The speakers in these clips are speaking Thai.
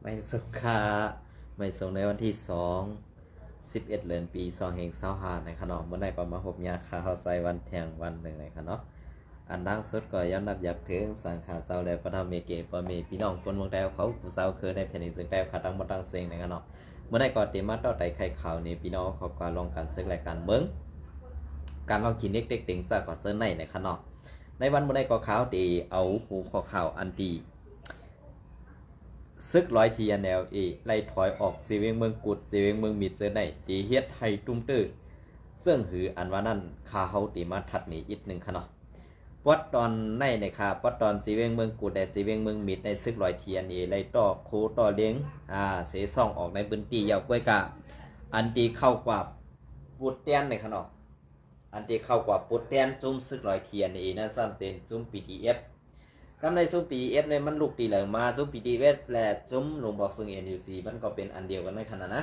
ไม่สุขาไม่ส่งในวันที่11เดือนปี2525ในขนมเมื่อในก็มาหบยาคาเข้าใส่วันแทงวันหนึ่งในขนมอันดังสุดก็ย้อนนับอยากถึงสังขารเจ้าและพระธรรมเมเกปเมพี่น้องคนเมืองแต้วเขาผู้เจ้าคือในแผ่นดินซึ่งแต้วขาตั้งมาตั้งเสียงในขนมเมื่อในก็เตรียมมาต่อไต่ไข่ข่าวนี้พี่น้องขอการลองการศึกรายการเมืองการลองกินเด็กๆติ่งซะก่อนเสื้อในขนมในวันเมื่อในก็ข่าวตีเอาหูข้อข่าวอันตีซึกร้อยทีแนวเอไล่ถอยออกสีเวียงเมืองกุดสีเวียงเมืองมิดเจอในตีเฮ็ดให้ตุ้มตื้อซึ่งหืออันว่านั่นคาเฮาตีมาทัดนี้อีกหนึ่งขนาะปัดตอนในคาปัดตอนสีเวียงเมืองกุดแต่สีเวียงเมืองมิดในซึกร้อยทีเอไล่ต่อโคต่อเลี้ยงเสซ่องออกในพื้นที่ยาวกล้วยกาอันตีเข้ากว่าปุดเตียนในขนาะอันตีเข้ากว่าปุดเตียนจุ่มซึกร้อยทีเอนั่นซ้ำเซนจุ่ม PDFกำในซุ้ม PDF ในมันลูกตีเหลืองมาซุ้ม PDF และซุ้มหนุ่มบอกซึ่ง NUC มันก็เป็นอันเดียวกันในขณะนะ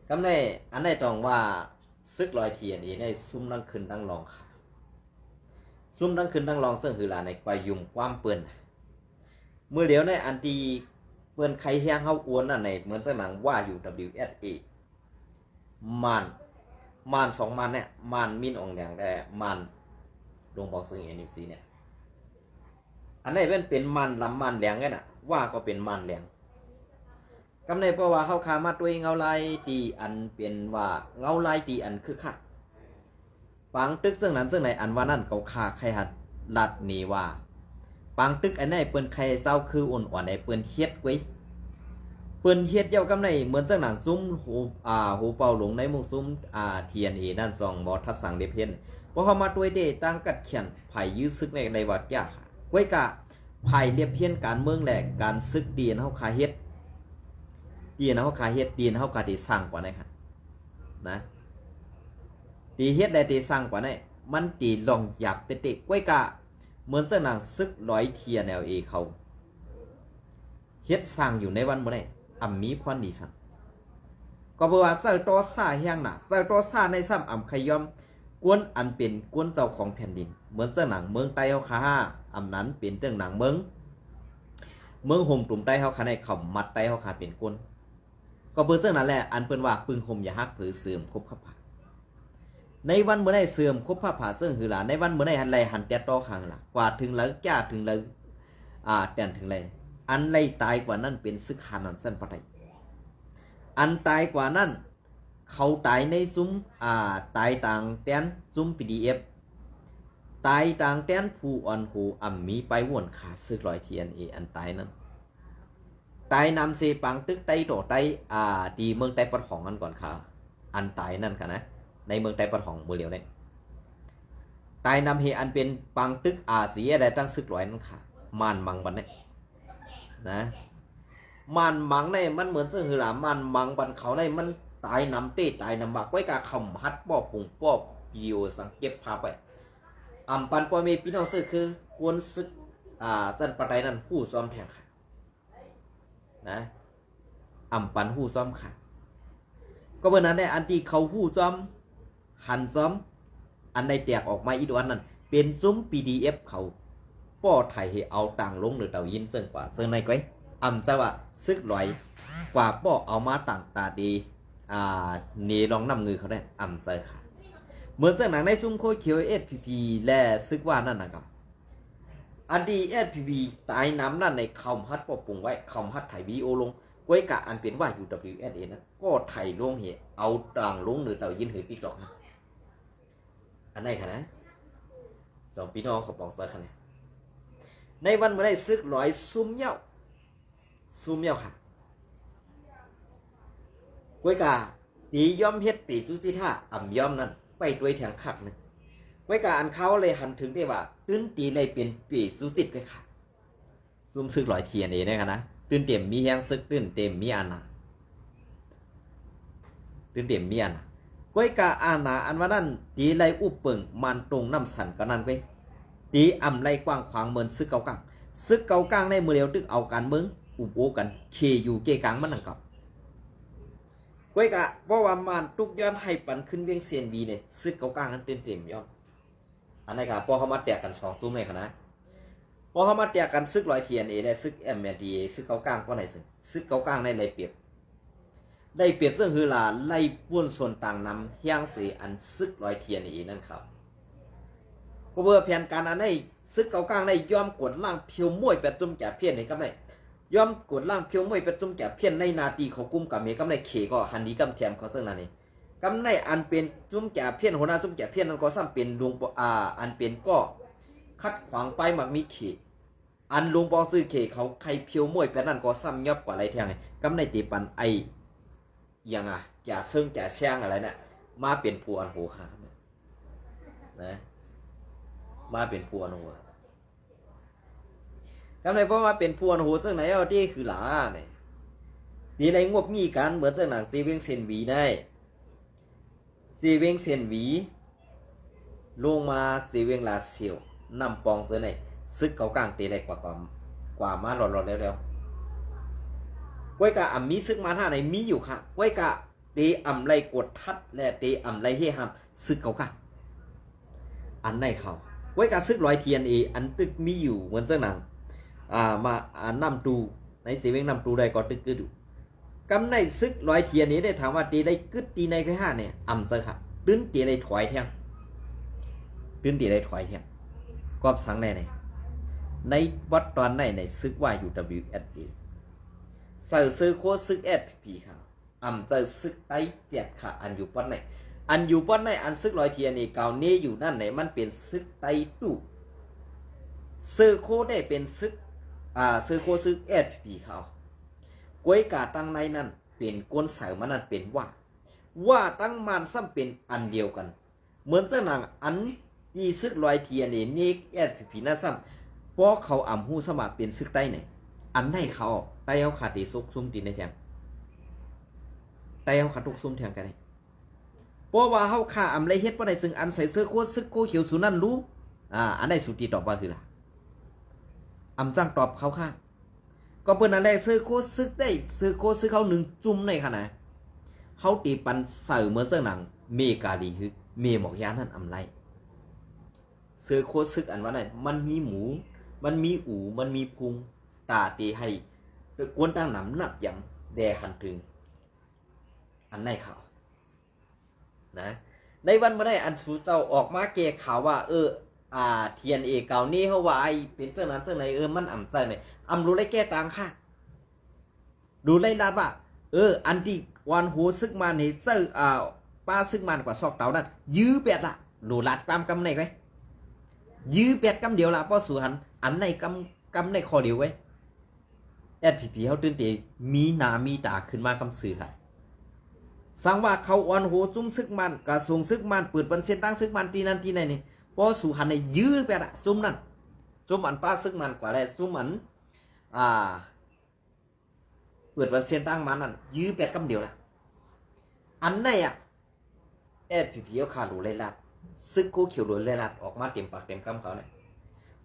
กำในอันในตรงว่าซึกลอยเทียนในซุ้มดังขึ้นดังลองค่ะซุ้มดังขึ้นดังลองซึ่งคือหลาในกวายยุ่มความเปื่อนเมื่อเดี๋ยวในอันตีเปื่อนใครแห้งเฮาอ้วนน่ะในเหมือนสมังว่าอยู่ WSA มันสองมันเนี่ยมันมินองแดงแต่มันลงบอกซึ่ง NUC เนี่ยอันนี้เป็นมันลำมันแหลงไงน่ะว่าก็เป็นมันแหลงกำในเพราะว่าเขาขามาตัวเงาลายตีอันเป็นว่าเงาลายตีอันคือคักปังตึกซึ่งนั้นซึ่งในอันว่านั่นเขาขาใครหัดลัดนี่ว่าปังตึกอันนี้เปิ้นใครเศร้าคืออ่อนๆในเปิ้นเฮ็ดไว้เปิ้นเฮ็ดเย้ากำในเหมือนซึ่งหนังซุ้มหูเป่าหลงในมุงซุ้มเทียนเอนั่นซองบอทัดสังเดเพนเพราะเขามาตัวเดตั้งกัดเขียนไผ่ยื้อซึกในวัดยาไว้กะไผ่เรียบเพี้ยนการเมืองแหลกการซึกดีนเฮาคาเฮ็ดดีนเฮาคาเฮ็ดดีนเฮาคาที่สร้างกว่านี้ครับนะตีเฮ็ดได้ตีสร้างกว่านี้มันตีลองหยับเตะๆไว้กะเหมือนเจ้านางซึกร้อยเทียแนวเอเขาเฮ็ดสร้างอยู่ในวันมื้อนี้มีพรดีสั่งก็เพราะว่าเจ้าตอซ่าแห้งน่ะเจ้าตอซ่าในซ้ำขยอมกวนอันเป็นกวนเจ้าของแผ่นดินเหมือนเจ้าหนังเมืองใต้เฮาคานั้นเป็นเรื่องหนังเมืองห่มตุ่มใต้เฮาคาในเขามัดใต้เฮาคาเป็นกวนก็เปิ้นเจ้านั่นแหละอันเปิ้นว่าปึงห่มอย่าฮักผือเสื่อมคบขับผาในวันเมื่อได้เสื่อมคบขับผาซึ่งคือล่ะในวันเมื่อได้หันไหลหันแตะต่อข้างล่ะกว่าถึงแล้วจ้าถึงแล้วแตนถึงเลยอันไหลตายกว่านั้นเป็นซึกหานันสั้นปะไดอันตายกว่านั้นเขาตายในซุ้มตายต่างแตนซุ้ม PDF ตายต่างแตนผู้อ่อนหูมีไปว่นขาซึกลอยทีอันตายนั้นตายนำเสปังตึกไตโตไตดีเมืองไตปะทองกันก่อนค่ะอันตายนั่นค่ะนะในเมืองไตปะทองเมื่อเดียวเนี่ยตายนำเฮอันเป็นปังตึกเสียได้ตั้งซึกลอยนั่นค่ะมานมังบันเนี่ยนะมันมังเนี่ยมันเหมือนซึ่งคือหลามันมังบันเขาเนี่ยมันตายนำเตะตายนำบักไว้กาขำฮัดป้อปุ่งป้อวิดีโอสังเก็บภาพไปปันปอเมพี่น้องซื้อคือกวนซึกสันปะไดนั่นผู้ซ้อมแทงค่ะนะปันผู้ซ้อมค่ะก็เมื่อนั้นเนี่ยอันที่เขาผู้ซ้อมหันซ้อมอันในแตกออกมาอีกวันนั้นเป็นซุ้ม PDF เขาป้อไทยให้เอาต่างลงหรือเต่ายินซึ่งกว่าซึ่งในก้อยจะว่าซึกลอยกว่าป้อเอามาต่างตาดีนี่ลองนำเงือเขาได้เซอร์ค่ะเหมือนจากหนังในซุ้มโคเคียว SPP และซึกว่านั่นนะครับอันดี SPP ตายน้ำนั่นในคำฮัดปอบปรุงไว้คำฮัดถ่ายวิดีโอลงก้วยกะอันเป็นว่า UWSA นั้นก็ถ่ายลงเหตุเอาต่างลงหรือเต่ายินหือติ๊กหรอกนะอันไหนคะนะสองพี่น้องเขาบอกเซอร์ค่ะเนี่ยในวันเมื่อได้ซึกร้อยซุ่มเย้าค่ะก้วยกะตีย่อมเฮ็ดปีจุจิท่าย่อมนั่นไปด้วยแถงขักนึงไว้การเขาเลยหันถึงได้ว่าตื้นตีเลยเป็นปีสุจิตเลยค่ะซุ่มซึกลอยเทียนเองนะครับนะตื้นเต็มมีแห้งซึกตื้นเต็มมีอันนะตื้นเต็มมีอันนะก้อยกาอาณาอันว่านั่นตีไรอุบเปิงมันตรงน้ำสันก็นั่นไว้ตีไรกว้างขวางเหมือนซึกเก่ากลางในมือเดียวตึกเอาการเมืองอุบโอกันเคอยู่เกกลางมันนั่งกับก้อยกะเพราะว่ามันตุกย้อนให้ปันขึ้นเวียงเซียนบีเนี่ยซึกเก่ากลางนั้นเต็มย้อนอันนี้ครับพอเขามาแตกกันสองซุ้มเลยครับนะ พอเขามาเตียกันซึกลอยเทียนเอได้ซึกเอ็มเอดีซึกเกากลางก็ไหนซึกเกากลางในไรเปรียบได้เปรียบซึ่งคือลาไล่ป้วนส่วนต่างนำเฮียงสีอันซึกลอยเทียนเอนั่นครับก็เพื่อแผนการอันให้ซึกเกากลางได้ยอมกดล่างเพียวม้วยเป็ดจุ่มแก่เพี้ยนในกำไรยอมกดล่างเพียวม้วยเป็ดจุ่มแก่เพี้ยนในนาทีเขากุมกับเมกำไรเขก็หันดีกำแถมเขาซึ่งนั่นเองกำไรอันเป็นจุ่มแก่เพี้ยนหัวหน้าจุ่มแก่เพี้ยนนั้นก็ซ้ำเป็นดวงอันเป็นก็คัดขวางไปมักมีเขอันลุงปอซื้อเขเขาใครเพียวม้วยเป็ดนั่นก็ซ้ำยับกว่าไรแทงไงกำไรตีปันไอยังอ่ะจ่าเซิงจ่าแช่งอะไรเนี่ยมาเป็นผัวอันโหขานะมาเป็นผัวอันโหกำไรเพราะว่าเป็นผัวอันโหซึ่งไหนเอาที่คือหลาเนี่ยดีไรงบมีกันเหมือนเจ้าหนังซีเวงเซนวีได้ซีเวงเซนวีลงมาซีเวงลาเซียวนำปองเสือไหนซึกเขากลางตีไรกว่ามาหลอดแล้วก้อยกะอ่ำมีซึกมาท่าไหนมีอยู่ค่ะก้อยกะเตะอ่ำไรกดทัดและเตะอ่ำไรเฮฮัมซึกเขากะอันไหนเขาก้อยกะซึกลอยเทียนอันตึกมีอยู่เหมือนเจ้าหนังมานำตูในเสียงนำตูได้ก็ตึกกึดกำในซึกลอยเทียนนี้ได้ถามว่าตีได้กึดตีในแค่ห้าเนี่ยอ่ำเจ้าค่ะตื้นตีได้ถอยเทียงตื้นตีได้ถอยเทียงกอบสังในในวัดตอนในซึกว่าอยู่ WSAเสือซื้อโคซึกFPP ค่ะเจอซึกไต้เจ็ดค่ะอันอยู่ป้อนไหนอันอยู่ป้อนไหนอันซึกลอยเทียนเก่านี้อยู่นั่นไหนมันเป็นซึกไต้ตู้ซื้อโคได้เป็นซึกซื้อโคซึกFPP เขาก้อยกาตั้งในนั้นเป็นก้นเสามันนั่นเป็นว่าตั้งมันซ้ำเป็นอันเดียวกันเหมือนเจ้านางอันที่ซึกลอยเทียนนี่FPP นั่นซ้ำเพราะเขาหูสมัครเป็นซึกไต้ไหนอันไหนเขาไต้เอาขาตีซุกซุ่มตีในแถมไต้เอาขาตุกซุ่มแทงกันเลยเพราะว่าเขาขาไรเฮ็ดว่าไหนซึ่งอันใส่เสื้อโคตรซึกโคเขียวสูนั่นรู้อันไหนสุดที่ตอบว่าคือล่ะจ้างตอบเขาค่ะก็เปิ้นอันแรกเสื้อโคตรซึกได้เสื้อโคตรซึกเขาหนึ่งจุ่มในขนาดเขาตีปันเสือเหมือนเสื้อหนังเมกาลีฮึเมหมอกยานั่นไรเสื้อโคตรซึกอันว่าไหนมันมีหมูมันมีอู่มันมีพุงตาตีให้กวนตั้งหนำหนับอย่างแดขันถึงอันไหนข่าวนะในวันเมื่อได้อันสูเจ้าออกมาเกะข่าวว่าเทียนเก่านี่เขาว่าไอเป็นเจ้านั้นเจ้าไหนมันใจไหนรู้ไรแก้ต่างค่ะดูไรลาดว่าอันที่วันหัวซึกมันเห็นเจ้าป้าซึกมันกว่าซอกเต่านั่นยื้อเป็ดละดูลาดตามกำไหนไว้ยื้อเป็ดกำเดียวละป้อสู่หันอันไหนกำในคอเดียวไว้FPP เขาตื่นเต้นมีหนามีตาขึ้นมาคำสื่อค่ะสังว่าเขาอ่อนโหจุ้มซึกมันกระทรวงซึกมันเปิดบันเส้นตั้งซึกมันที่นั่นที่ไหนนี่พอสู่หันในยื้อไปละจุ้มนั่นจุ้มอันป้าซึกมันกว่าอะไรจุ้มอันเปิดบันเส้นตั้งมันนั่นยื้อแปดคำเดียวละอันไหนFPP เขาขาดหลุดเลยลัดซึกกูเขียวหลุดเลยลัดออกมาเต็มปากเต็มคำเขาเนี่ย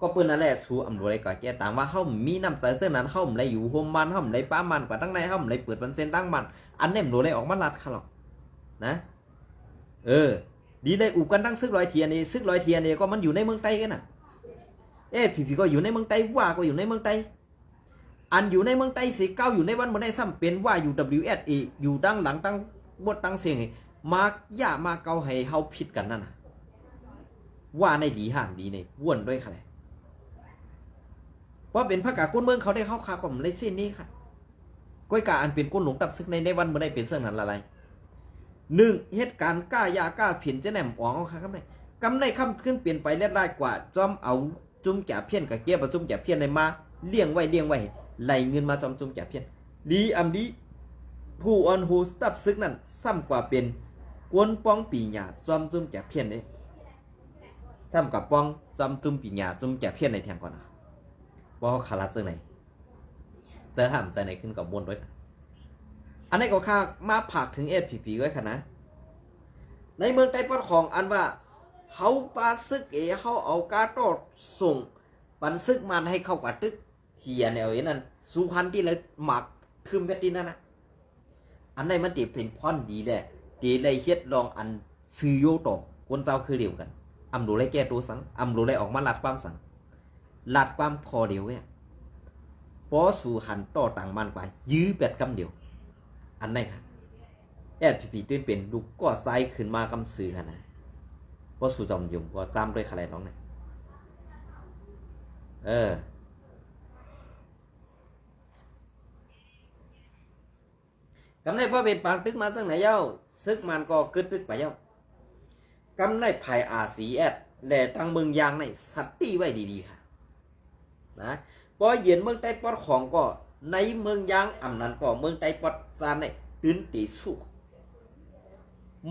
ก็เปิ้นนั่นแหละสู้รู้อะไรก็แก้ต่างว่าเฮามีน้ำใจเส้นนั้นเฮาไรอยู่โฮมมันเฮาไรป้ามันกว่าตั้งในเฮาไรเปิดมันเส้นตั้งมันอันนี้รู้อะไรออกมาลัดค่ะหรอกนะดีเลยอุกันตั้งซึกลอยเทียนนี่ซึกลอยเทียนนี่ก็มันอยู่ในเมืองไต้กันน่ะพี่ก็อยู่ในเมืองไต้ว่าก็อยู่ในเมืองไต้อันอยู่ในเมืองไต้สิเก้าอยู่ในวันบ่ได้ซ้ำเป็นว่าอยู่ WSA อยู่ดังหลังตั้งบทตั้งเสียงมาย่ามาเกาให้เฮาผิดกันนั่นน่ะว่าในดีห่างดีในว่นด้วยค่ะว่าเป็นพระกาก้นเมืองเขาได้เข้าคาของเลยเส้นนี้ค่ะก้อยกาอันเป็นก้นหลงตับซึกในวันเมื่อได้เป็นเสื่องนั้นอะไร1เหตุการณ์กล้ายากล้าเพียนจะแหนมอ๋องค่ะครับกำในคำขึ้นเปลี่ยนไปเล็ดได้กว่าจอมเอาจุ่มแก่เพี้ยนกับเกี้ยประจุ่มแก่เพี้ยนในมาเลี้ยงไว้ไหลเงินมาจอมจุ่มแก่เพี้ยนดีดีผู้อ่อนหูตับซึกนั้นซ้ำกว่าเป็นกวนป้องปีหยาจอมจุ่มแก่เพี้ยนเลยซ้ำกับป้องจอมจุ่มปีหยาจุ่มแก่เพี้ยนในแทงก่อนนะว่าเขาขาดเจอไหนเจอห้ามใจไหนขึ้นกับบนด้วยอันนี้ก็ค่ามาผักถึงFPPด้วยค่ะนะในเมืองไต้ปอนของอันว่าเขาปาซึกเขาเอากาโต้ส่งปันซึกมันให้เข้ากับตึกเทียแนวนั้นสุพรรณที่เลยหมักคืมเวทีนั่นนะอันนี้มันตีเป็นพรดีแหละตีเลยเฮ็ดลองอันซื้อโยโตคนเจ้าคือเดียวกันรู้เลยแก้ตัวสังรู้เลยออกมาลัดความสัง ลัดความพอเดียวเนี่ยปอสู่หันต่อต่างมันกว่ายื้อแบดกำเดียวอันไหนครับแอดพี่ตื่นเป็นลูกก็ไซขึ้นมากำซื้อขนาดปอสู่จอมยุ่งก็จำด้วยอะไรน้องเนี่ยกำในพ่อเป็นปางตึกมาซึ่งไหนเย้าซึกมันก็กึดตึกไปเย้ากำในภายอาศีแอดแหล่ตั้งเมืองยางในสัตว์ตีไว้ดีๆค่ะนะพอเย็นเมืองใต้ปอดของก็ในเมืองยางอำนั้นก็เมืองใต้ปอดจานในตื้นตีสู้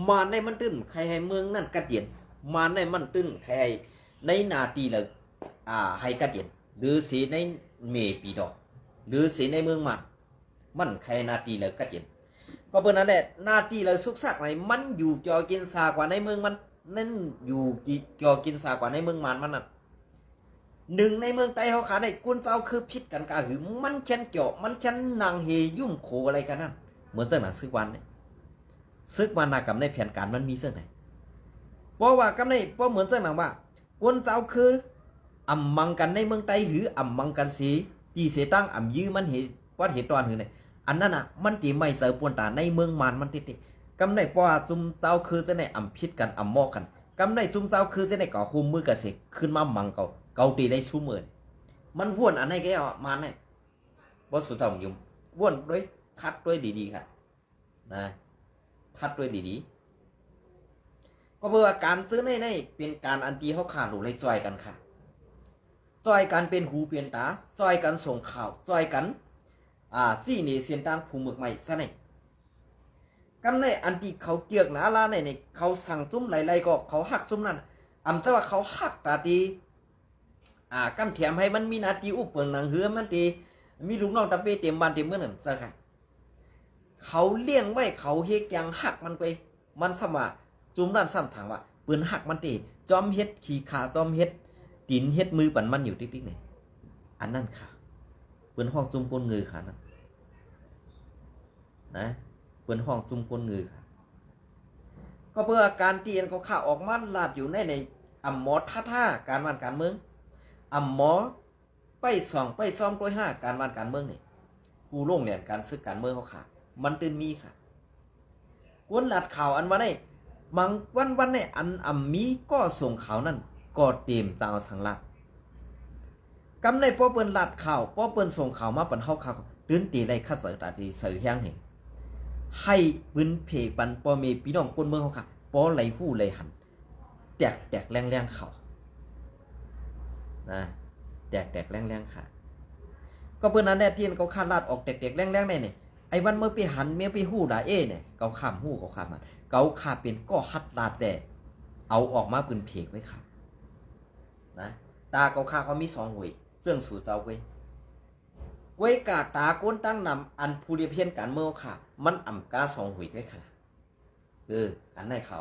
มาในมันตื้นใครให้เมืองนั่นกัดเย็นมาในมันตื้นใครให้ในนาตีเลยให้กัดเย็นหรือสีในเมปีดอกหรือสีในเมืองมันใครนาตีเลยกัดเย็นก็เป็นนั่นแหละนาตีเลยสุกซักไหนมันอยู่จอกินซากว่าในเมืองมันนั่นอยู่จอกินซากว่าในเมืองมันนั่นหนึ่งในเมืองไต้เขาขาได้กุนเจ้าคือพิษกันกาหือมันแค้นเจาะมันแค้นนางเฮยุ่มโขอะไรกันนั่นเหมือนเส้นหนังซึกวันเนี่ยซึกวันนากับในแผนการมันมีเส้นไหนเพราะว่ากับในเพราะเหมือนเส้นหนังว่ากุนเจ้าคืออ่ำมังกันในเมืองไต้หืออ่ำมังกันสีตีเสตั้งอ่ำยื้อมันเหตุวัดเหตุตอนหือเนี่ยอันนั้นมันตีไม่เสือปวนตาในเมืองมันติดกำในเพราะว่าจุ่มเจ้าคือจะในอ่ำพิษกันอ่ำมอกกันกำในจุ่มเจ้าคือจะในก่อคุมมือกับเสกขึ้นมามังเกาตีได้สู้มือมันว่นอันไหนแกมันเนี่ยบอสสุดจอมยุ่มว่นด้วยทัดด้วยดีๆค่ะนะทัดด้วยดีๆก็เพื่อการซื้อในเป็นการอันตีเขาขาดหรือเลยจอยกันค่ะจอยกันเป็นหูเป็นตาจอยกันส่งข่าวจอยกันซี่นี่เสียนตังผูหมึกใหม่ซะนี่กำในอันที่เขาเกียกหนาลาในเขาสั่งจุ้มไหลๆก็เขาหักจุ้มนั่นจะว่าเขาหักตาตีกำแถมให้มันมีนาทีอุปเปิงหนังเหือมันตีมีลูกน้องตะเปเต็มบ้านเต็มเมืองนั่นซะค่ะเขาเลี้ยงไว้เขาเฮกยังหักมันไปมันสมาจุ้มนั่นซ้ำถางว่าปืนหักมันตีจอมเฮ็ดขี่ขาจอมเฮ็ดตีนเฮ็ดมือปั่นมันอยู่ติ๊กๆนี่อันนั้นค่ะปืนห้องจุ้มปนงือค่ะนั่นนะเปิ้นห้องจุ่มก้นงือค่ะก็เพื่อการเตียนก็ข่าออกมาลาดอยู่ในอ่ำหมอท่าการวันการเมืองอ่ำหมอไปซ้อมตัว5การวันการเมืองนี่ผู้ลงเรียนการศึกการเมืองเขาค่ะมันตื่นมีค่ะวนลาดข่าวอันว่าได้มังวันเนี่ยอันอ่ำมีก็ส่งข่าวนั่นก็เต็มเจ้าสังลัดกำในป้อเปิ้นลาดข่าวป้อเปิ้นส่งข่าวมาปั่นเฮาข่าวตื่นตีไรคัดเสือตาทีเสือแห้งเห็นให้ปืนเพปันปอเมพี่น้องคนเมืองเขาค่ะปอไหลหู้ไหลหันแตกแรงเขานะแตกแรงค่ะก็เพื่อนนั้นแน่ที่เขาขาดลาดออกแตกแรงได้เนี่ยไอ้วันเมื่อไปหันเมื่อไปหู้ด่าเนี่ยเขาข้ามหู้เขาข้ามมาเขาขาเป็นก็ฮัดลาดแต่เอาออกมาปืนเพกไว้ค่ะนะตาเขาขาเขามี2หวยเสื่องสู่เจ้าไว้กาตาก้นตั้งนำอันผู้เรียเพียนการเมืองค่ะมันอ่ำกา2หุยไว้ค่ะอันไหนเขา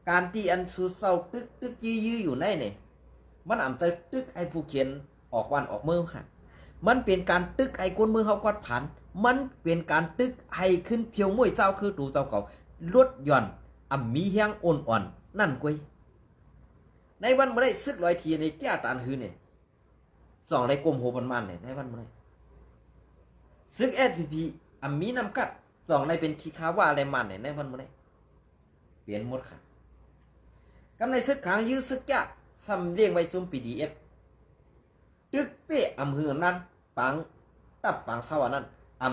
การที่อันสูเศร้าตึกยื้ออยู่ในเนี่ยมันอ่ำใจตึกไอ้ผู้เขียนออกวันออกเมืองค่ะมันเป็นการตึกไอ้ก้นเมืองเขากอดผันมันเป็นการตึกให้ขึ้นเพียวมวยเจ้าคือตูเจ้าเก่าลดหย่อนอ่ำมีแห้งอ่อนนั่นกวยในวันไม่ได้ซึกลอยทีในแก้ตานหือเนี่ย2ไรกลมโหมันเนี่ยในวันเมื่อไรซึกSPPมีนำกัด2ไรเป็นคีคาว่าอะไรมันเนี่ยในวันเมื่อไรเปลี่ยนหมดค่ะกำในซึกขางยื้อซึกยะซ้ำเลี้ยงไว้ซุ่ม PDF ตึกเป๊ะหึงนั้นปังตับปังสวรรค์นั้น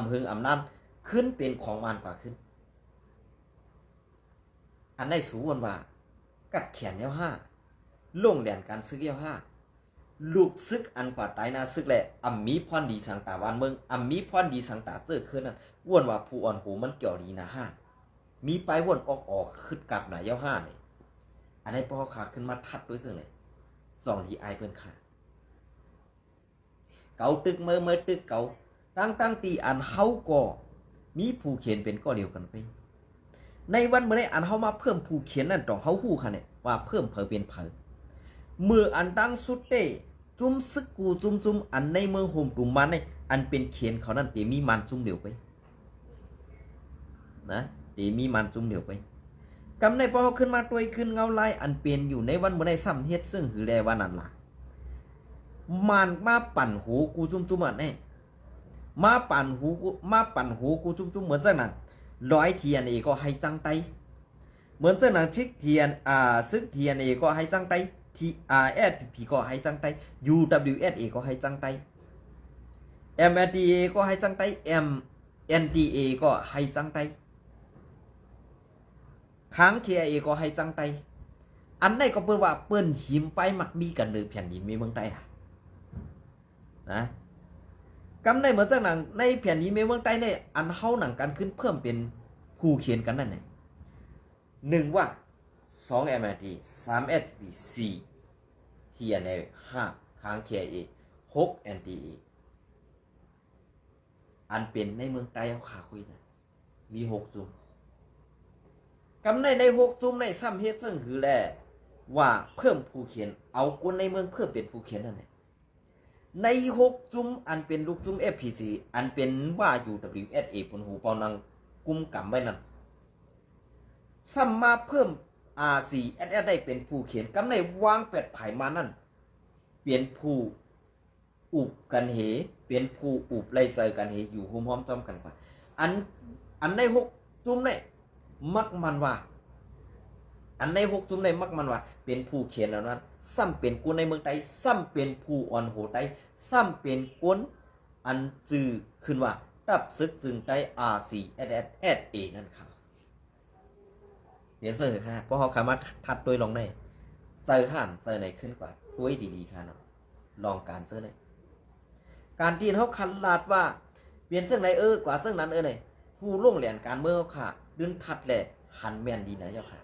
หึงนั้นขึ้นเป็นของมันกว่าขึ้นอันได้สูวนว่ากัดแขนแล้ว5ลงแหลนการซึกแล้ว5ลูกซึกอันกว่าตายนาซึกแหละมีพรดีสังตาวันเมืองมีพรดีสังตาเสื้อขึ้นนั่นว่นว่าผู้อ่อนหูมันเกี่ยวดีนะมีไปว่นออกขึ้นกลับหน่ะเย้านี่อันนี้พ่อขาขึ้นมาทัดด้วยซึ่งเลย2ทีไอเพิ่นขาเกาตึกเมื่อตึกเกาตั้งตีอันเฮาก็มีผู้เขียนเป็นก็เดียวกันไปในวันเมื่อไรอันเฮามาเพิ่มผู้เขียนนั่นต้องเฮาฮู้ค่ะเนี่ยว่าเพิ่มเผอเป็นเผอเมื่ออันตั้งสุดเต้จุ้มซึกกูจุ้มอันในเมืองโฮมตุ่มมันในอันเป็นเขียนเขานั่นเตมีมันจุ้มเดียวไปนะเตมีมันจุ้มเดียวไปกำในพอเขาขึ้นมาตัวขึ้นเงาลายอันเป็นอยู่ในวันเมื่อไรซ้ำเฮ็ดซึ่งหือแลว่านั่นล่ะ มันมาปั่นหูกูจุ้มๆอ่ะแน่มาปั่นหูกูจุ้มๆเหมือนจังนั้นร้อยเทียนเอก็ให้จังไตเหมือนจังนั้นชิกเทียนซึกเทียนเอก็ให้จังไตทีSPP ก็ให้จังไต UWSA ก็ให้จังไต MNDA ก็ให้จังไต MNDA ก็ให้จังไตค้าง KIA ก็ให้จังไตอันไหนก็เปิ้นว่าเปิ้นหิมไปมักมีกันเลยแผ่นดินมีเมืองใต้อ่ะนะกำในเหมือนจังหนังในแผ่นดินมีเมืองใต้ในอันเฮาหนังกันขึ้นเพิ่มเป็นผู้เขียนกันนั่นไง1ว่า2 MND 3 SPP 4 TNA 5ค้าง KIA 6 NDA อันเป็นในเมืองใต้เอาขาคุยนะมี6จุ่มกำใน6จุ่มในซ้ำเฮ็ดซึ่งคือแลว่าเพิ่มผู้เขียนเอาคนในเมืองเพิ่มเป็นผู้เขียนนั่นแหละใน6จุ่มอันเป็นลูกจุ่ม FPC อันเป็นว่า UWSA ปนหูปอนังกุมกำไว้นั่นซ้ำมาเพิ่ม RCSS ได้เป็นผู้เขียนกำในวางเป็ดไผมานั่นเปลี่ยนผู้อุบกันเหเป็นผู้อุบไล่เซอกันเหอยู่หุ้มห้อมจ้อมกันกว่าอันใน6จุ่มในมักมันว่าอันใน6จุ่มในมักมันว่าเป็นผู้เขียนแล้วนั้นซ้ำเป็นคนในเมืองไทยซ้ำเป็นผู้อ่อนโหไทยซ้ำเป็นคนอันจื่อขึ้นว่ารับซึกจึงได้ RCSSA นั่นครับเรียนเสิร์ค่ะเพราะเขาสามารถทัดด้วยลองได้เซอร์ห้ามเซอร์ไหนขึ้นกว่าด้วยดีๆค่ะเนาะลองการเซอร์เลยการที่เขาคันลาดว่าเปลี่ยนเส้นไหนกว่าเส้นนั้นเลยผู้ล่วงเหรียญการเมืองค่ะดึงทัดแหละหันแมนดีนะเจ้าค่ะ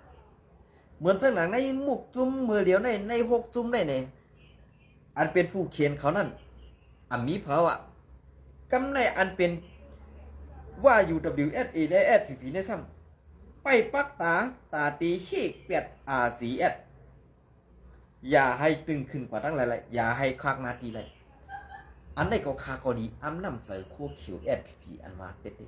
เหมือนเส้นหนังในหมุกจุ้มมือเดียวใน6จุ้มในอันเป็นผู้เขียนเขานั่นมีเพราะกำในอันเป็นว่า UWSA และ SPP ในซ้ำไปปักตาตีขี้เปียดRCS อย่าให้ตึงขึ้นกว่าตั้งหลายๆอย่าให้คักนาทีเลยอันใดก็คาก็ดีอำนำเสอคู่คิว SPP อันว่าเด็ด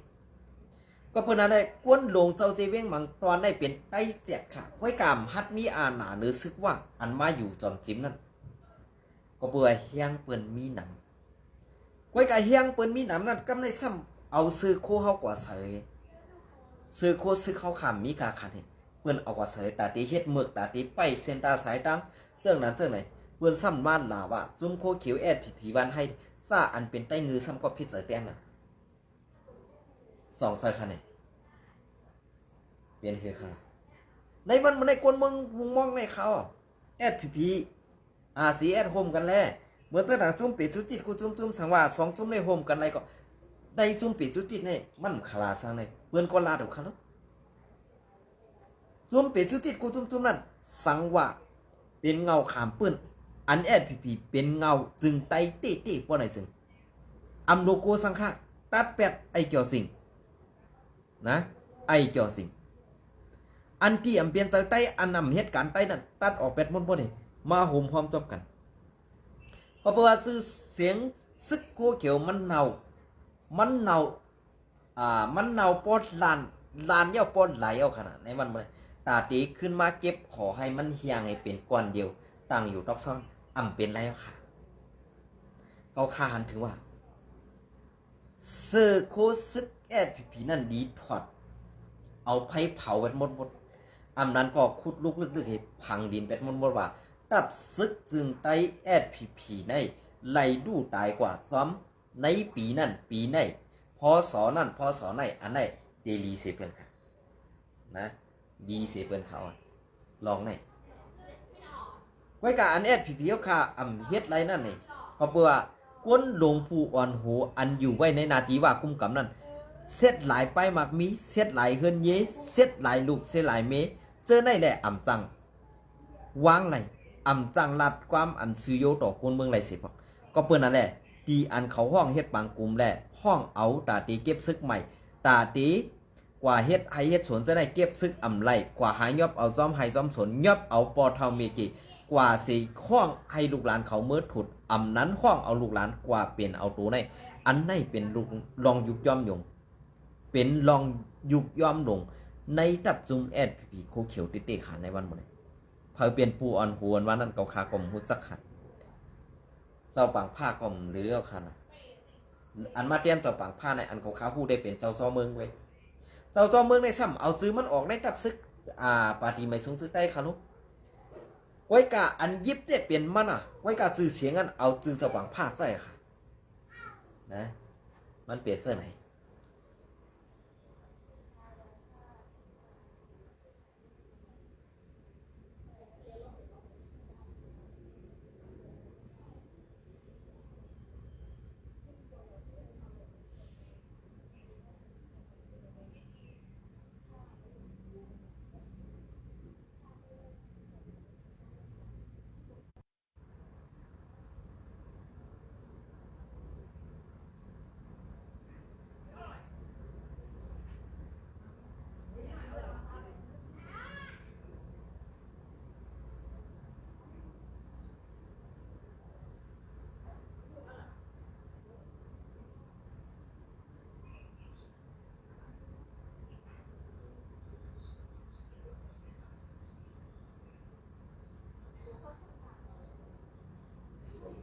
ก็เพิ่นอะไรกวนลงเจ้าเจเวงมังตอนได้เป็นไต้เสียดค่ะห้อยกามฮัดมีอาหนาเนื้อซึกว่าอันมาอยู่จอมจิ้มนั่นก็เปื่อเฮียงเปิ้นมีหนำก้อยกะเฮียงเปิ้นมีหนำนั่นกำในซ้ำเอาซื้อโคเฮากว่าเสยซื้อโคซื้อเขาขามมีกาคันเห็นเปิ้นเอากว่าเสยตาตีเฮ็ดเมือกตาตีไปเส้นตาสายตังเสื่องนั้นเสื่องไหนเปิ้นซ้ำบ้านลาว่าจุ้มโคเขียวSPPวันให้ซ่าอันเป็นใต้งือซ้ำก็พิษเสยแตงน่ะ2ใส่คันนี่เปลี่ยนคือค่ะในมันในกวนเมืองมุงมองในเขาSPP RCS โฮมกันแล้วเหมือนสถานจุ่มปิดจุจิตกูจุ่มสังว่า2จุ่มในโฮมกันอะไรก็ได้จุ่มปิดจุจิตนี่มันคลาซังในเปิ้นก็ลาดอกคันเนาะจุ่มปิดจุจิตกูจุ่มนั่นสังว่าเป็นเงาขามปื้นอัน SPP เป็นเงาจึงไตเต้ๆบ่ได้ซึ่งอำโลโกสังฆะตัดแปดไอเกี่ยวสิ่งนะไอเกี่ยวสิ่งอันที่อำเปลี่ยนใจใต้อันนำเหตุการณ์ใต้นั้นตัดออกเป็ดหมดบ่ได้มาโหมพร้อมจบกันเพราะว่าชื่อเสียงซึกโคเขียวมันเน่ามันเน่าปอดลานเย้าปอดไหลเอาขนาดในมันบ่ตาตีขึ้นมาเก็บขอให้มันเฮียงให้เป็นก้อนเดียวตั้งอยู่ตอกซ่อนอำเป็นแล้วค่ะเขาคาหันถึงว่าเซอร์โคซึกSPP นั่นดีถอดเอาไผเผาเป็ดหมดอำนั้นก็ขุดลุกลึกๆให้พังดินเป็ดหมดว่าตับซึกจึงไต้ SPP ในไหลดูตายกว่าซ้อมในปีนั้นปีในพศนั้นพศไหนอันไหนเดลีเซเปิ้นค่ะนะดีเซเปิ้นเขาลองไหนไว้กับอันSPPเขาค่ะเฮ็ดไรนั่นนี่ก็เปื่อก้นลงผู้อ่อนโหอันอยู่ไว้ในนาทีว่ากุมกำนั้นเซตหลายไปมากมีเซตหลายเฮินเยเซตหลายลูกเซตหลายเมเสื้อในแหละจังวางไหลจังลัดความอันซื้อโยต่อคนเมืองไหลสิพก็เปิ้นนั่นแหละดีอันเขาห้องเฮ็ดบางกลุ่มแหละห้องเอาตาตีเก็บซึกใหม่ตาตีกว่าเฮ็ดให้เฮ็ดสวนจะได้เก็บซึกไหลกว่าหายอบเอาซ้อมให้ซ้อมสนยอบเอาปอเท่าเมกิกว่าสิห้องให้ลูกหลานเขาเมิดถุดนั้นห้องเอาลูกหลานกว่าเปลี่ยนเอาตัวในอันในเป็นลูกลองยุกย่อมยงเป็นลองยุกย่อมลงในดับจุ่มSPPโคเขียวติเตขาในวันหมดเลยเผยเปลี่ยนปูอ่อนหวนวันนั้นเกาคากลมหุดสักขัด เจ้าปางผ้าก็หรือเอาคันอันมาเตียนเจ้าปางผ้าในอันเขาค้าผู้ได้เป็นเจ้าซ้อเมืองเว้ยเจ้าซ้อเมืองในซ้ำเอาซื้อมันออกได้ตับซึกปาฏิไม่สูงซึกได้ค่ะลูกไว้กะอันยิบเนี่ยเปลี่ยนมันไว้กะจื้อเสียงอันเอาจื้อเจ้าปางผ้าใส่ค่ะนะมันเปลี่ยนเสื้อไหน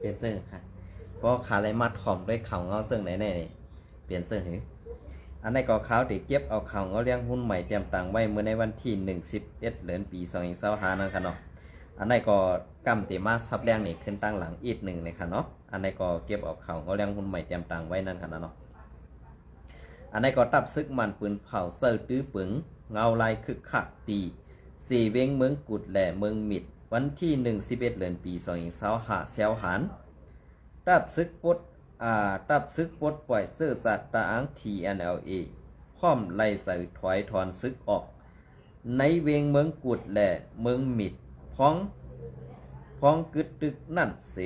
เปลี่ยนเสื้อค่ะเพราะขาไรมัดขอมด้วยเข่าเงาเสื้อไหนเปลี่ยนเสื้อหืออันในก่อขาวตีเก็บเอาเข่าเงาเลี้ยงหุ้นใหม่เตรียมตังไว้เมื่อในวันที่11 เดือนปี2025นั่นค่ะเนาะอันในก็กำตีมาซับแรงนี่ขึ้นตั้งหลังอีกหนึ่งเลยค่ะเนาะอันในก็เก็บเอาเข่าเงาเลี้ยงหุ้นใหม่เตรียมตังไว้นั่นค่ะเนาะอันในก็ตับซึกมันปืนเผาเสื้อตื้อปึงเงาลายคึกคักตีสี่เวงเมืองกุดแหล่เมืองมิดวันที่11 เดือนปี2025เสียวหันตับซึกปดปล่อยเสื้อสัตว์ตาอัง TNLA พร้อมไล่ใส่ถอยถอนซึกออกในเวงเมืองกุดแหล่เมืองมิดพ้องกึดตึกนั่นเส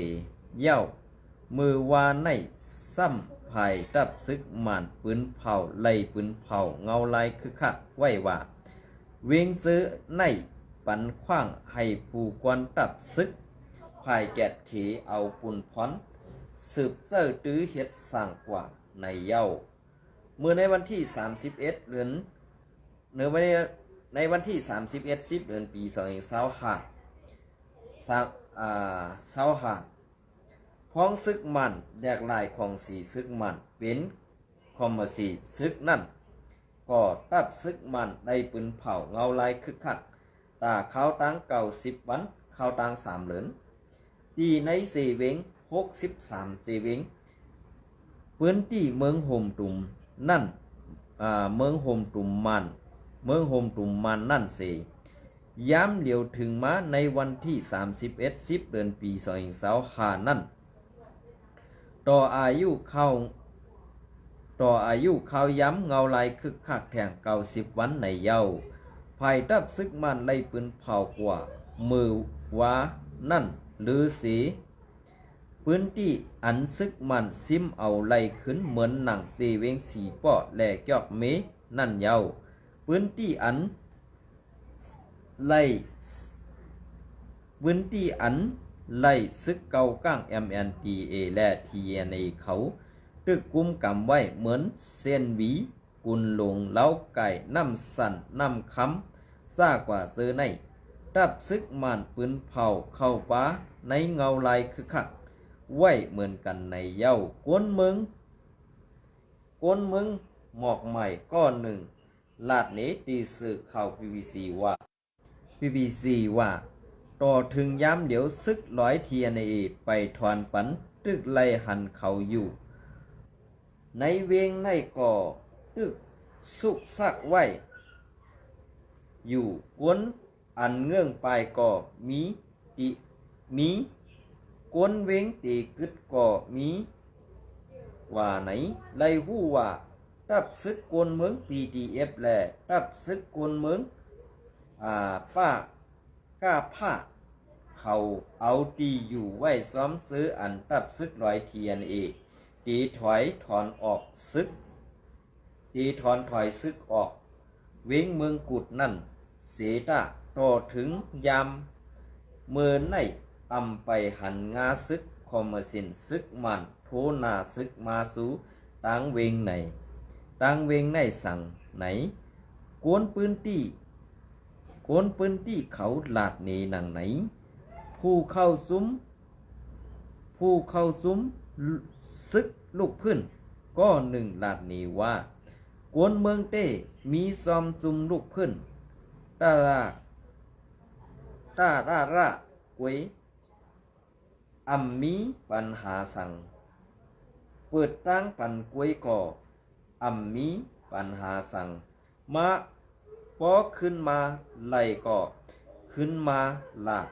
เย้ามือวาในซ้ำภายตับซึกมันปืนเผาไล่ปืนเผาเงาลายคึกคักไว้ว่าเวงซื้อในปันขว้างให้ผู้กวนตับซึกภายแกดเขเอาปุ่นพรสืบเจ้าตื้อเฮ็ดสร้างกว่าในเย้าเมื่อในวันที่31 เดือนในวันที่31 10 เดือนปี2025พ้องซึกมันแดกลายของสีซึกมันเป็นคอมมาสีซึกนั่นก็ตับซึกมันได้ปืนเผาเงาลายคึกคักตาเข้าตังเก่า10 วันเข้าตัง3 เหรียญดีใน4 เวง63 เวงพื้นที่เมืองโฮมตุมนั่นเมืองโฮมตุมมันนั่นเสย้ำเหลียวถึงมาในวันที่31 10 เดือนปี2025นั่นต่ออายุเข้าย้ำเงาลายคึกคักแทง90 วันในเย้าภายตับซึกมันไล่ปืนเผากว่ามือว้านั่นหรือสีพื้นที่อันซึกมันซิมเอาไล่ขึ้นเหมือนหนังเซเวงสีป้อแหลกยอกเมนั่นเย้าพื้นที่อันไล่ซึกเก่าก้าง MNDA และ TNA เขาตึกกุมกำไว้เหมือนเส้นหวีกุนหลงเล้าไก่น้ำสั่นน้ำคำซ่ากว่าเสื้อในตับซึกมันปืนเผาเข้าป้าในเงาลายคึกคักไว้เหมือนกันในเย้ากวนเมืองหมอกใหม่ก้อนหนึ่งลาดเนตีสื่อข่าว BBC ว่าต่อถึงย้ำเดี๋ยวซึก100 TNA ไปถอนปันตึกไล่หันเขาอยู่ในเวงในก่อตึกสุกซักไว้อยู่กวนอันเงื่องปลายก่อมีกวนเวงตีกึดก่อมีว่าไหนไล่หู้ว่าตับซึกกวนเมือง PDF แลตับซึกกวนเมืองป้ากล้าผ้าเขาเอาตีอยู่ไว้ซ้อมซื้ออันตับซึก100 TNA ตีถอยถอนถอยซึกออกเวงเมืองกุดนั่นเสตาต่อถึงยามเมื่อในอำไปหันงาซึกคอมมสินซึกมันโทนาซึกมาสูตังเวงในสั่งไหนกวนปืนตี้เขาลาดเนนังไหนผู้เข้า ผู้เข้าซุ้มซึกลูกพื้นก็หนึ่งลาดนี้ว่ากวนเมืองเต้มีซอมจุมลูกพื้นตาลาระกวยอัมมีปัญหาสั่งเปิดตั้งปันกวยก่ออัมมีปัญหาสั่งมาพอขึ้นมาไหลก็ขึ้นมาลาก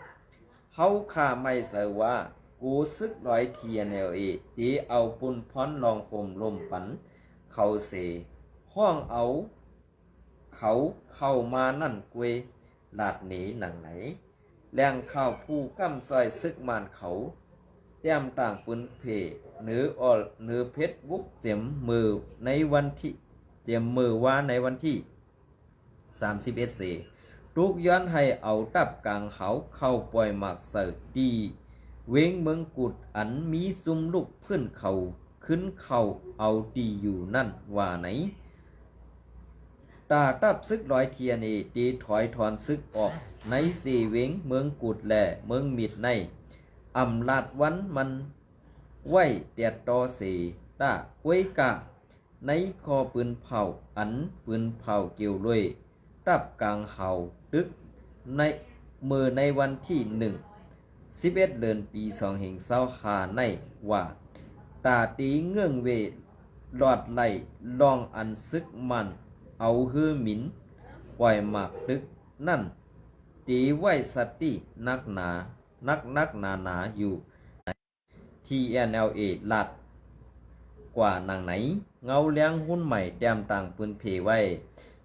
เฮาข้าไม่เสว่ากูซึกร้อยเทียแนวตีเอาปุ่นพรลองผมลมปันเขาเสห้องเอาเขาเข้ามานั่นกวยลาดหนีหนังไหนแรงเข้าผู้กั้มซอยซึกมานเขาแต้มต่างปืนเพเนื้อเพชรบุกเจียมมือในวันที่เจียมมือว่าในวันที่31 เสทุกย้อนให้เอาตับกลางเขาเข้าปล่อยหมากเสิร์ดีเว้งเมืองกุดอันมีซุมลูกเพื่อนเขาขึ้นเขาเอาดีอยู่นั่นว่าไหนตาตับซึกร้อยเทียนีตีถอยถอนซึกออกในสี่เว้งเมืองกุดแหล่เมืองมิดในอำลาดวันมันไหวเตียดตอสีตาก้วยกะในคอปืนเผาอันปืนเผาเกี่ยวด้วยตับกลางเห่าตึกในมือในวันที่11 เดือนปี2525ในว่าตาตีเงื่องเวหลอดไหลลองอันซึกมันเอาฮือหมินปล่อยหมากตึกนั่นตีไว้สตินักหนาอยู่ TNLA ลาดกว่านางไหนเงาเลี้ยงหุ้นใหม่แต้มต่างปืนเพไว้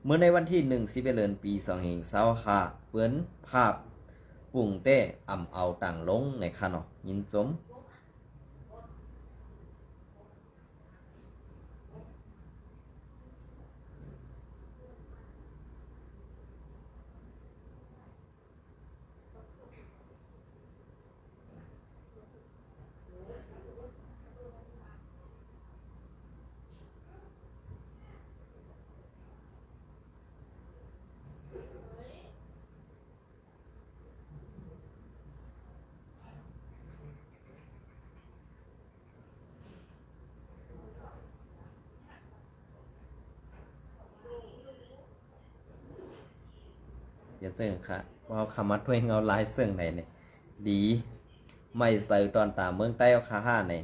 เมื่อในวันที่11 เดือนปี2525เปิ้นภาพปุ่งเต้อ่ำเอาต่างลงในคานอยินจมอย่าเสื่องค่ะว่าคำมัดด้วยเงาลายเสื่องไหนเนี่ยดีไม่ใส่ตอนตาเมืองใต้เอาคาห้าเนี่ย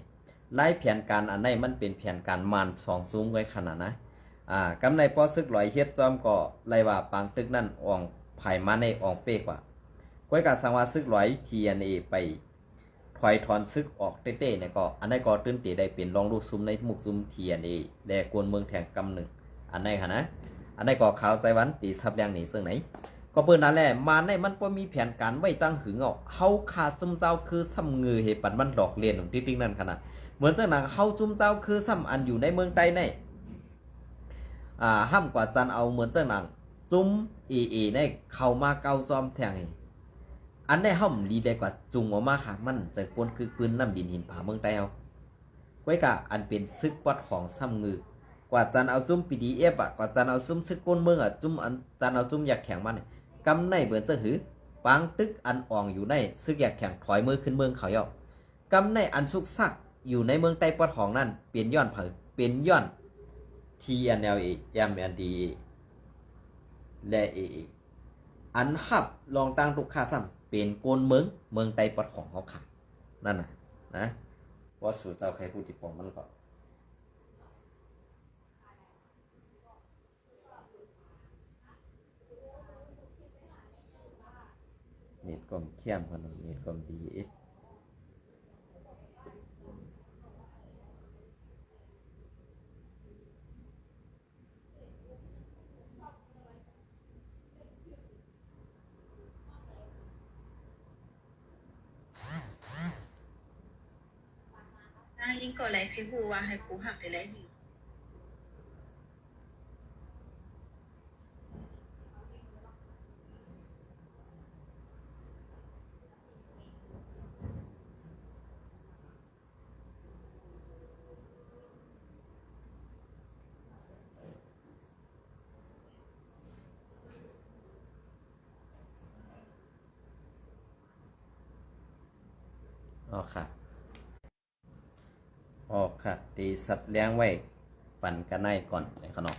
ไล่แผนการอันไหนมันเป็นแผนการมัน2 ซุ้มไว้ขนาดนะกำในป้อซึกลอยเฮ็ดจอมก็ไล่ว่าปางตึกนั่นอ่องไผ่มาในอ่องเป๊กว่าก้อยกาสังวาซึกลอยTNAไปถอยถอนซึกออกเต้ๆเนี่ยก็อันไหนก็ตื่นเตได้เป็นรองลูกซุ้มในหมุกซุ้มTNAแลกวนเมืองแทงกำหนึ่งอันไหนค่ะนะอันไหนก็ขาวไซวันตีซับแรงหนีซึ่งไหนก็เปิ้นนั่นแหละมาในมันบ่มีแผนการไว้ตั้งหึงเอาเฮาขาดซุมเจ้าคือซ้ำงือเฮปันมันหลอกเลียนของติ๊กๆนั่นขนาดเหมือนจังหนังเฮาซุมเจ้าคือซ้ำอันอยู่ในเมืองใต้ในห้ามกว่าจันเอาเหมือนจังหนังซุมในเข้ามาเกาจอมแทงอันได้ห้ามลีได้กว่าจุงออกมาค่ะมันจะกวนคือปืนน้ำดินหินผาเมืองใต้เอาไว้กะอันเป็นซึกวัดของซ้ำงือกว่าจันเอาซุม PDF กว่าจันเอาซุมซึกก้นเมืองจุมอันจันเอาซุมอยากแข่งมันกำในเบิร์นเสื้อหือปางตึกอันอ่องอยู่ในซึกอยากแข่งถอยมือขึ้นเมืองเขาย่อกำในอันสุกซักอยู่ในเมืองใต้ปอดของนั่นเปลี่ยนย้อนเผยเป็นย้อน TNLA MNDA และ AA อันหับลองตั้งตุกค่าซ้ำเป็นโกนเมืองใต้ปอดของเขาขาดนั่นนะว่าสู่เจ้าใครพูดที่ปองมันก็เน็ตก็เข้มขนาดเน็ตก็ดียิ่งก่อแรงให้หูว่าให้ผูหักได้แล้วนี่อ๋อค่ะ ออกค่ะตีสับเลี้ยงไว้ปั่นกันในก่อนในขนม